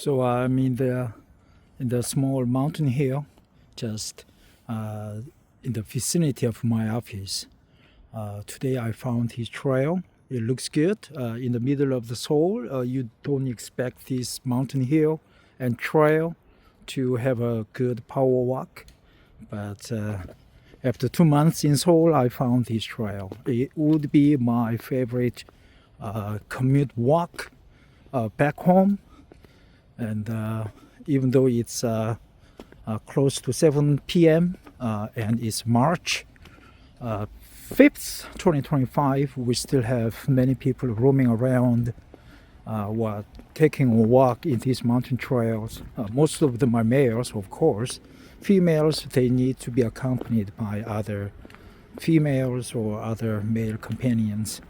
So I'm in the small mountain hill, just in the vicinity of my office. Today I found this trail. It looks good. In the middle of the Seoul, you don't expect this mountain hill and trail to have a good power walk. But after 2 months in Seoul, I found this trail. It would be my favorite commute walk back home. And even though it's close to 7 p.m. And it's March 5th, 2025, we still have many people roaming around while taking a walk in these mountain trails. Most of them are males, of course. Females, they need to be accompanied by other females or other male companions.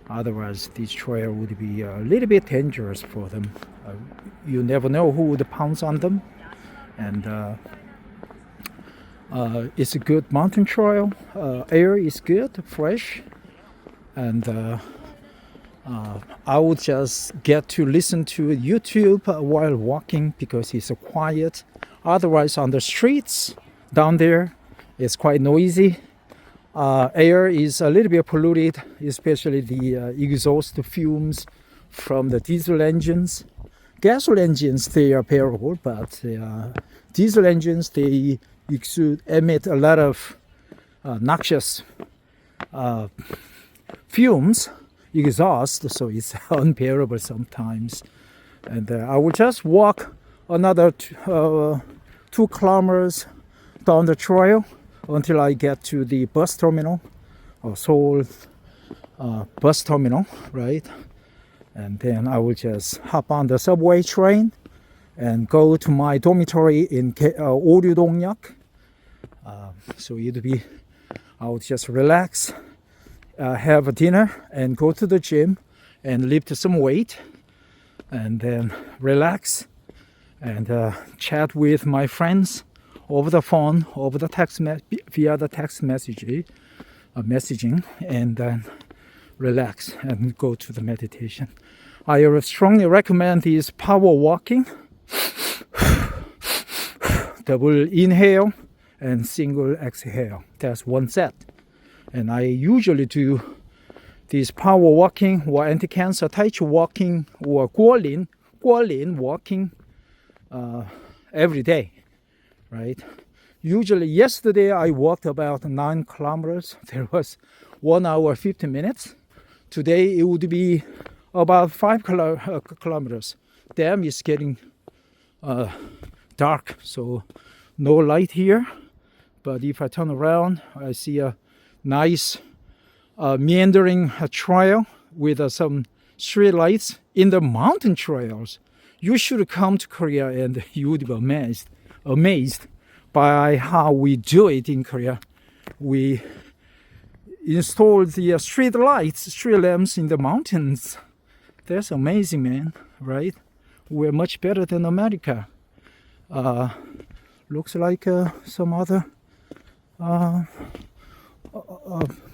Otherwise, this trail would be a little bit dangerous for them. You never know who would pounce on them. And it's a good mountain trail. Air is good, fresh. And I would just get to listen to YouTube while walking because it's quiet. Otherwise, on the streets down there, it's quite noisy. Air is a little bit polluted, especially the exhaust fumes from the diesel engines. Gasoline engines, they are bearable, but diesel engines, they emit a lot of noxious fumes, exhaust, so it's unbearable sometimes. And I will just walk another 2 kilometers down the trail until I get to the bus terminal, or Seoul bus terminal, right? And then I will just hop on the subway train and go to my dormitory in 오류동역. So I would just relax, have a dinner, and go to the gym and lift some weight, and then relax and chat with my friends over the phone, over the via the text messaging, and then relax and go to the meditation. I strongly recommend this power walking, double inhale and single exhale. That's one set. And I usually do this power walking or anti-cancer tai chi walking or walkin walking every day, right? Usually yesterday I walked about 9 kilometers. There was 1 hour 50 minutes. Today it would be about 5 kilometers. Damn, it's getting dark, so no light here. But if I turn around, I see a nice meandering trail with some street lights in the mountain trails. You should come to Korea and you would be amazed by how we do it in Korea. We install the street lights, street lamps in the mountains. That's amazing, man, right? We're much better than America. Looks like some other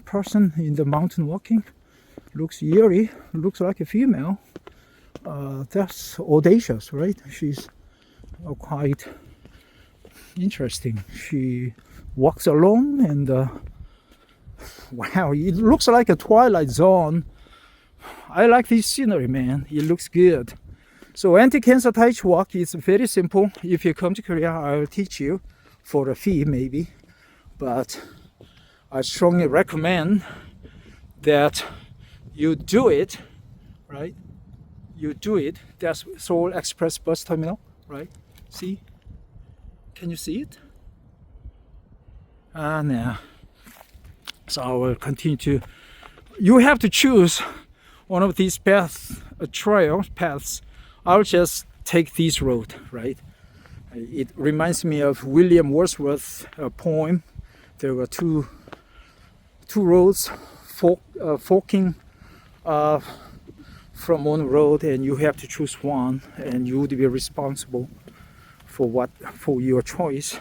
person in the mountain walking. Looks eerie, looks like a female. That's audacious, right? She's quite interesting. She walks alone and wow, it looks like a twilight zone. I like this scenery, man. It looks good. So anti-cancer tai chi walk is very simple. If you come to Korea, I'll teach you for a fee maybe. But I strongly recommend that you do it, right? You do it. That's Seoul Express bus terminal, right? See? Can you see it? No. So I will continue to. You have to choose one of these paths. I'll just take this road, right? It reminds me of William Wordsworth's poem. There were two roads forking from one road, and you have to choose one, and you would be responsible for your choice,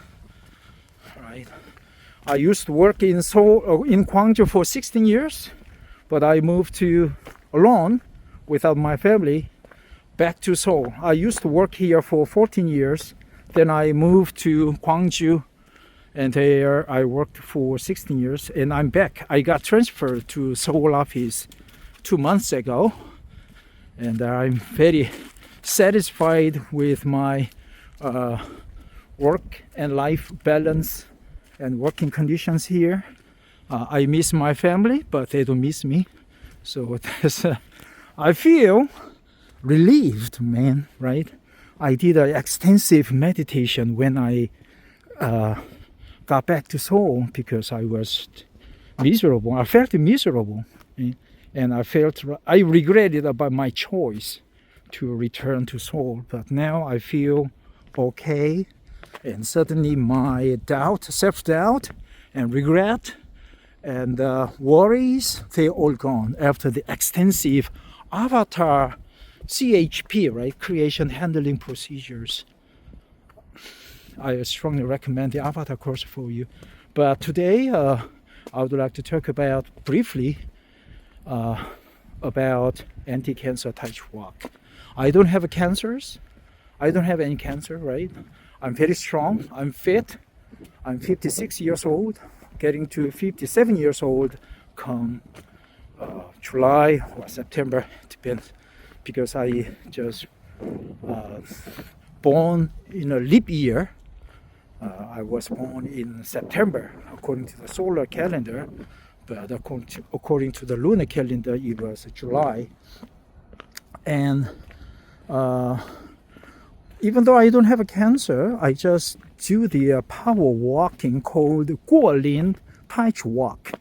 right? I used to work in Seoul, in Gwangju for 16 years, but I moved to alone without my family back to Seoul. I used to work here for 14 years. Then I moved to Gwangju, and there I worked for 16 years. And I'm back. I got transferred to Seoul office 2 months ago, and I'm very satisfied with my work and life balance and working conditions here. I miss my family, but they don't miss me. So I feel relieved, man, right? I did an extensive meditation when I got back to Seoul because I was miserable. I felt miserable, and I regretted about my choice to return to Seoul. But now I feel okay, and suddenly my self-doubt, and regret, and worries, they're all gone after the extensive avatar CHP, right? Creation handling procedures. I strongly recommend the avatar course for you. But today, I would like to talk about briefly about anti-cancer Tai Chi walk. I don't have cancers. I don't have any cancer, right? I'm very strong. I'm fit. I'm 56 years old, getting to 57 years old come July or September, depends, because I just born in a leap year. I was born in September according to the solar calendar, but according to the lunar calendar it was July. And even though I don't have a cancer, I just do the power walking called walkin Tai Chi walk.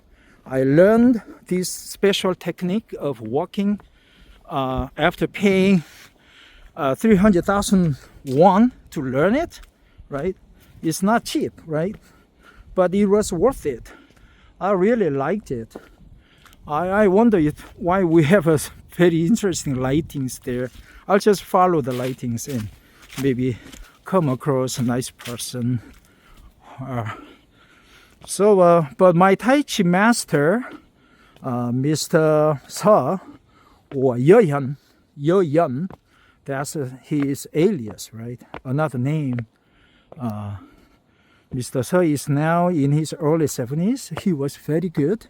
I learned this special technique of walking after paying 300,000 won to learn it, right? It's not cheap, right? But it was worth it. I really liked it. I wonder why we have a very interesting lightings there. I'll just follow the lightings and maybe come across a nice person. But my Tai Chi master, Mr. Se or Yeon, that's his alias, right? Another name. Mr. Se is now in his early 70s. He was very good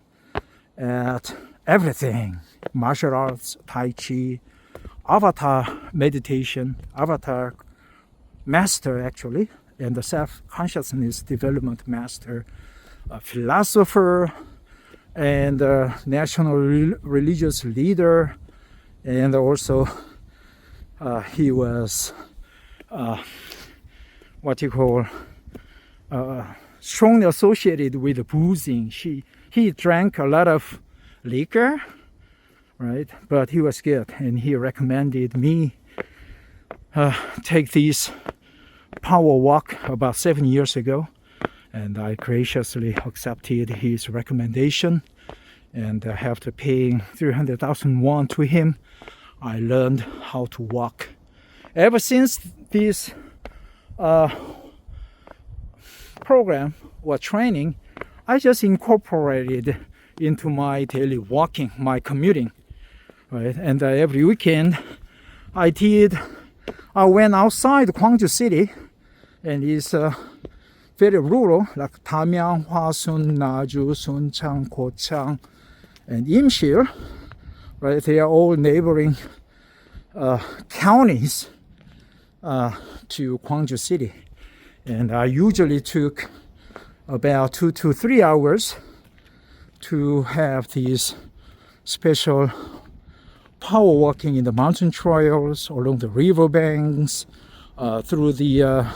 at everything: martial arts, Tai Chi, avatar meditation, avatar master actually, and the self-consciousness development master, a philosopher, and a national religious leader, and also he was what you call strongly associated with boozing. He drank a lot of liquor, right? But he was good, and he recommended me take this power walk about 7 years ago, and I graciously accepted his recommendation. And after paying 300,000 won to him, I learned how to walk. Ever since this program or training, I just incorporated into my daily walking, my commuting, right? And every weekend I went outside Gwangju city, and it's very rural, like Damyang, Hwasun, Naju, Sunchang, Gochang, and Imshil, right? They are all neighboring counties to Gwangju city. And I usually took about 2 to 3 hours to have these special power walking in the mountain trails, along the river banks, through the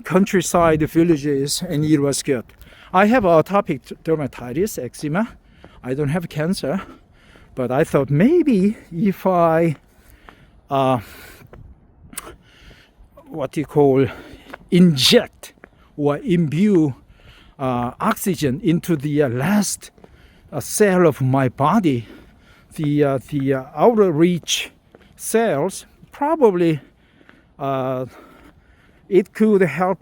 countryside villages, and it was good. I have atopic dermatitis, eczema. I don't have cancer, but I thought maybe if I inject or imbue oxygen into the last cell of my body, the outer reach cells, probably it could help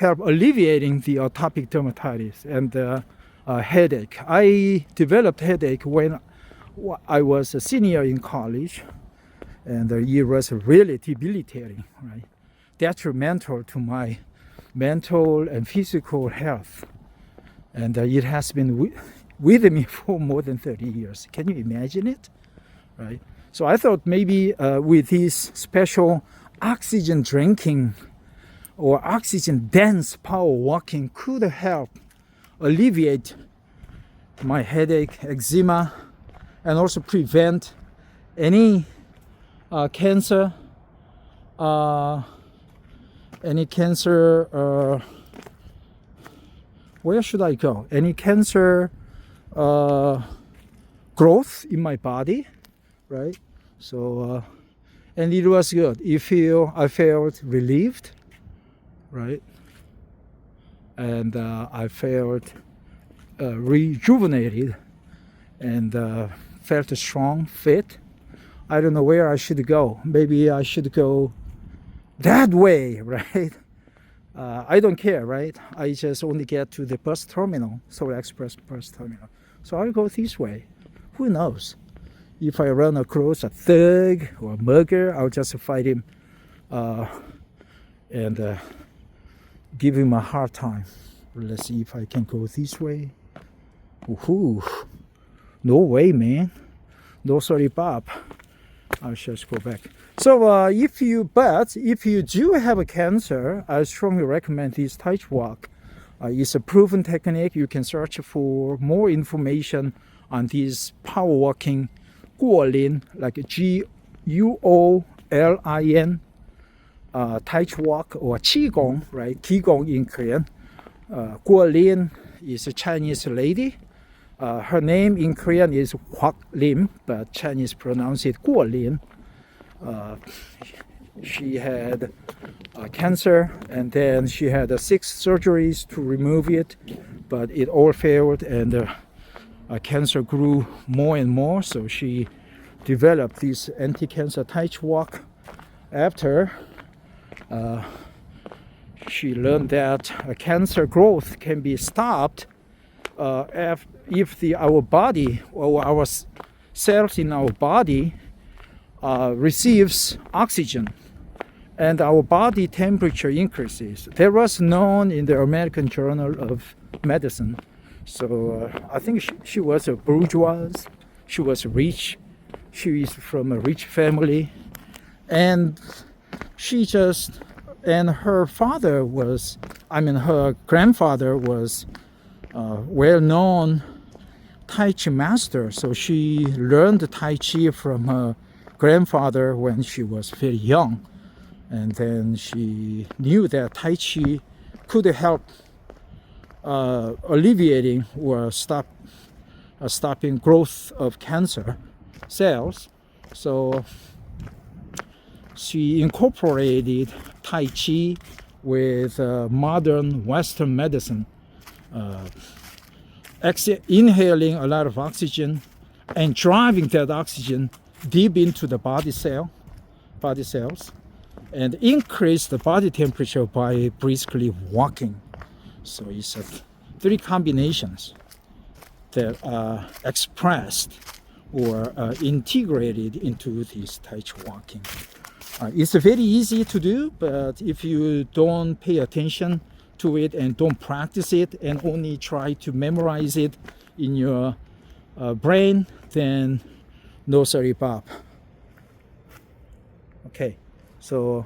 alleviating the atopic dermatitis and headache. I developed headache when I was a senior in college, and it was really debilitating, right? Detrimental to my mental and physical health. And it has been with me for more than 30 years. Can you imagine it? Right? So I thought maybe with this special oxygen drinking or oxygen dense power walking could help alleviate my headache, eczema, and also prevent any cancer, where should I go? Any cancer growth in my body, right? So, and it was good. I felt relieved, right? And I felt rejuvenated and felt strong, fit. I don't know where I should go. Maybe I should go that way, right? I don't care, right? I just only get to the bus terminal, Seoul Express bus terminal. So I'll go this way. Who knows? If I run across a thug or a mugger, I'll just fight him and give him a hard time. Let's see if I can go this way. Ooh, no way, man. No, sorry, Bob. I'll just go back. So if you do have a cancer, I strongly recommend this Tai Chi walk. It's a proven technique. You can search for more information on this power walking guolin, like Guolin, Tai Chi walk or Qigong, right? Qigong in Korean. Guolin is a Chinese lady. Her name in Korean is Huak Lim, but Chinese pronounce it Guolin. She had cancer, and then she had 6 surgeries to remove it, but it all failed, and cancer grew more and more. So she developed this anti-cancer Tai Chi walk. After she learned that cancer growth can be stopped if our body or our cells in our body receives oxygen and our body temperature increases. That was known in the American Journal of Medicine. So I think she was a bourgeois. She was rich. She is from a rich family, and her grandfather was well-known Tai Chi master. So she learned Tai Chi from her grandfather when she was very young, and then she knew that Tai Chi could help alleviating or stopping growth of cancer cells. So she incorporated Tai Chi with modern Western medicine, inhaling a lot of oxygen and driving that oxygen deep into the body cells, and increase the body temperature by briskly walking. So it's 3 combinations that are expressed or integrated into this Tai Chi walking. It's very easy to do, but if you don't pay attention to it and don't practice it and only try to memorize it in your brain, then no sorry, Bob. Okay, so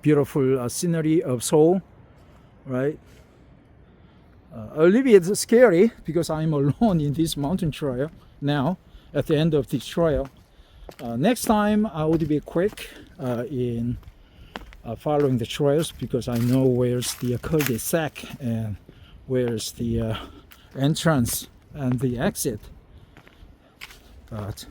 beautiful scenery of Seoul, right? A little bit scary because I'm alone in this mountain trail now at the end of this trail. Next time I would be quick in following the trails because I know where's the cul-de-sac and where's the entrance and the exit. But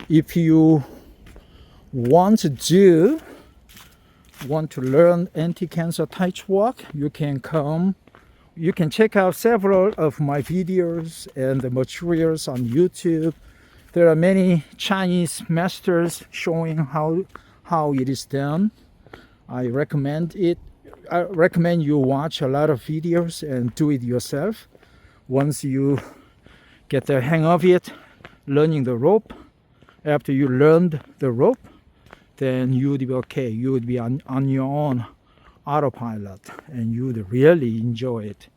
if you want to learn anti-cancer Tai Chi walk, you can check out several of my videos and the materials on YouTube. There are many Chinese masters showing how it is done. I recommend you watch a lot of videos and do it yourself. once you get the hang of it, learning the rope, after you learned the rope, then you would be okay. You would be on your own autopilot, and you would really enjoy it.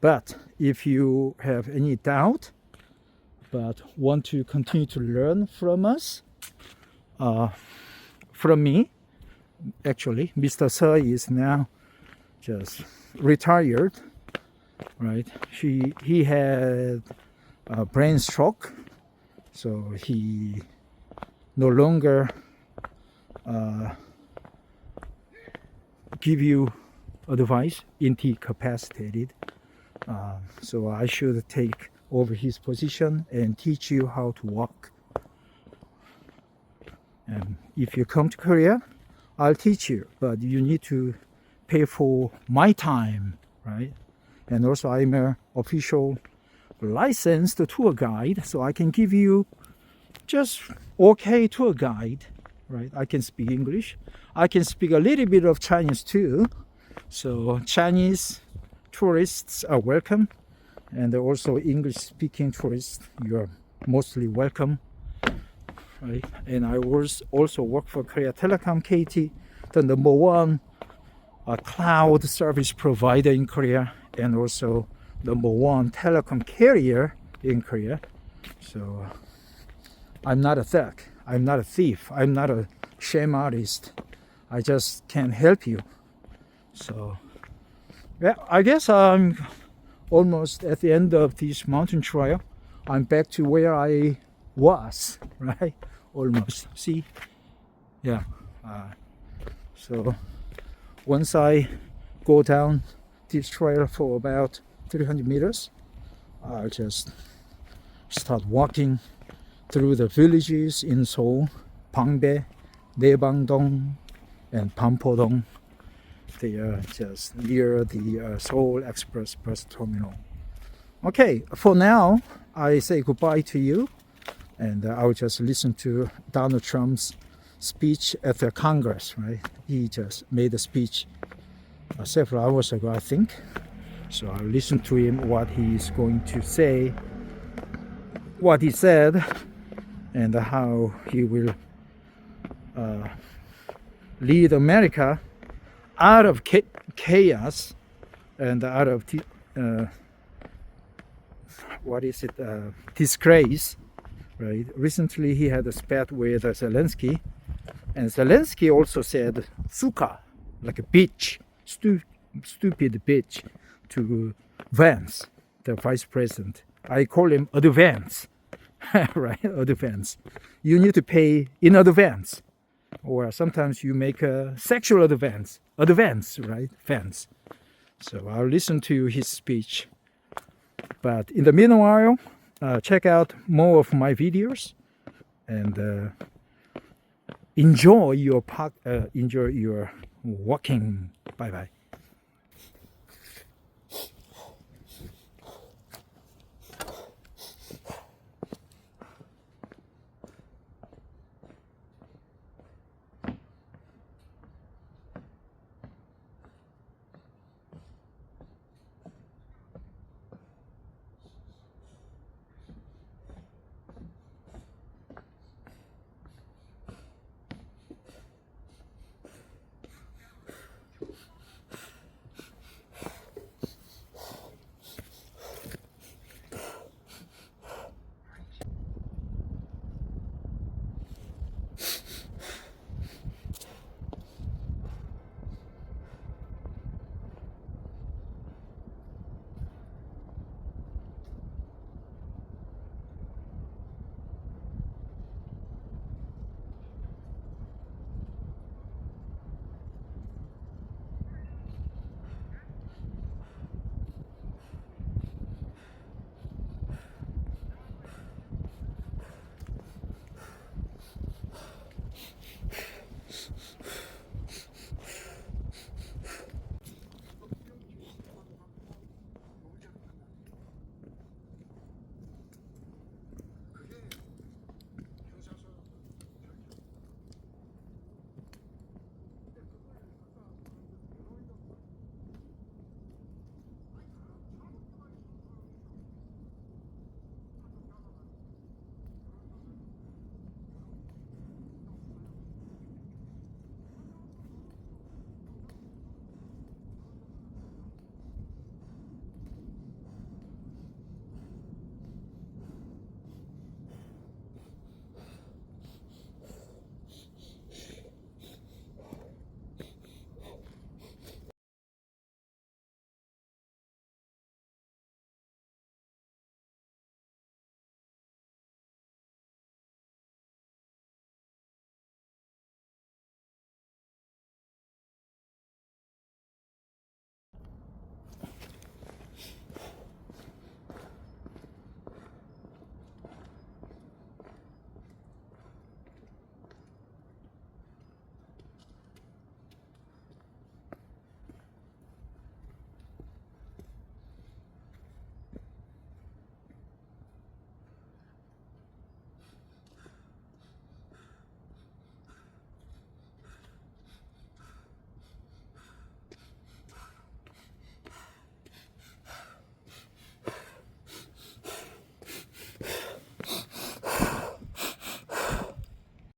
But if you have any doubt, but want to continue to learn from us, from me, actually, Mr. Seoul is now just retired, right? He had a brain stroke, so he no longer give you advice, incapacitated. So I should take over his position and teach you how to walk. And if you come to Korea, I'll teach you, but you need to pay for my time, right? And also I'm an official licensed tour guide, so I can give you just okay tour guide, right? I can speak English. I can speak a little bit of Chinese too. So Chinese tourists are welcome, and also English speaking tourists, you're mostly welcome, right? And I also work for Korea Telecom KT, the number one cloud service provider in Korea, and also number one telecom carrier in Korea. So I'm not a thug, I'm not a thief, I'm not a shame artist. I just can help you. So yeah, I guess I'm almost at the end of this mountain trail. I'm back to where I was, right? Almost. See? Yeah. So once I go down this trail for about 300 meters, I'll just start walking through the villages in Seoul, Bangbae, Bangbae-dong, and Bangbae-dong. They are just near the Seoul Express bus terminal. Okay, for now, I say goodbye to you, and I'll just listen to Donald Trump's speech at the Congress, right? He just made a speech several hours ago, I think. So I'll listen to him, what he's going to say, what he said, and how he will lead America out of chaos and out of disgrace, right? Recently he had a spat with Zelensky, and Zelensky also said "suka," like a bitch, stupid bitch, to Vance, the vice president. I call him advance, right? Advance. You need to pay in advance, or sometimes you make a sexual advance, right? Fans. So I'll listen to his speech. But in the meanwhile, check out more of my videos, and enjoy your walking. Bye bye.